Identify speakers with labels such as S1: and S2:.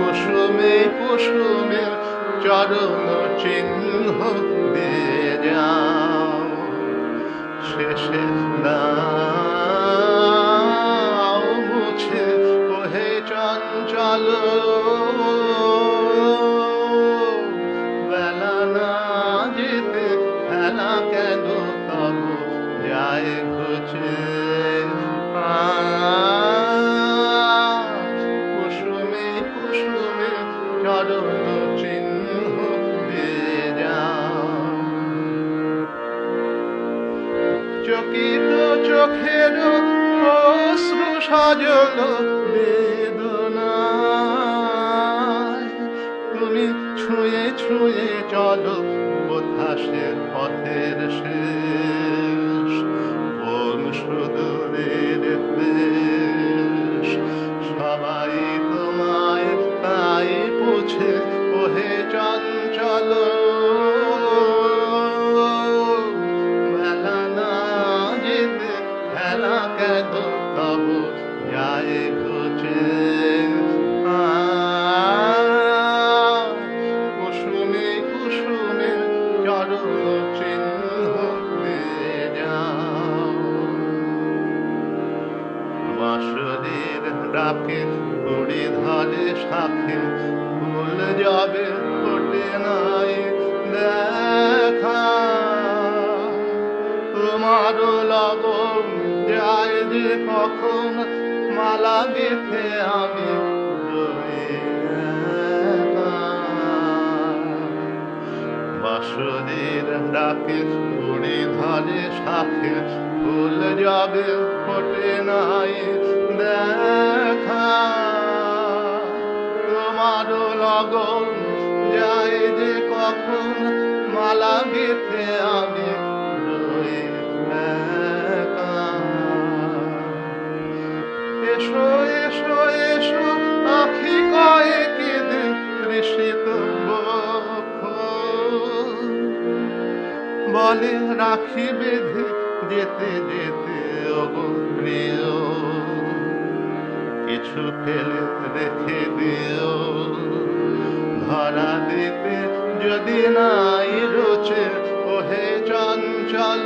S1: কুসুমে কুসুমের চরণ চিহ্ন দিয়ে যাও, শেষে দাও মুছে ওহে চঞ্চল। বেলা না যেতে খেলা কেন তব যায় ঘুচে। কুসুমে কুসুমে চরণ চিহ্ন দিয়ে যাও, চকিত চোখের অশ্রু সজল বেদনায় তুমি ছুঁয়ে ছুঁয়ে চলো কোথা সে পথের শেষ, কোন সুদূরের দেশ। সবাই তোমায় তাই পুছে ওহে চঞ্চল। বেলা না যেতে খেলা কেন তব যায় ঘুচে। কুসুমে কুসুমে চরণ চিহ্ন দিয়ে যাও, বাঁশরীর ডাকে কুড়ি ধরে শাখে ফুল যাবে ফোটে নাই দেখা। তোমার লগন যায় যে কখন মালা গেথে আমি রই একা। বাঁশরীর ডাকে কুড়ি ধরে শাখে ফুল যাবে ফোটে নাই দেখা। তোমার লগন যায় যে কখন মালা গেথে আমি রই একা। এসো এসো এসো আখি কয়েক দিন তৃষিত বক্ষ, বলে রাখি বেঁধে যেতে যেতে ওগো প্রিয়। কিছু ফেলে রেখে দিও, ধরা দিতে যদি নাই রোচে ওহে চঞ্চল।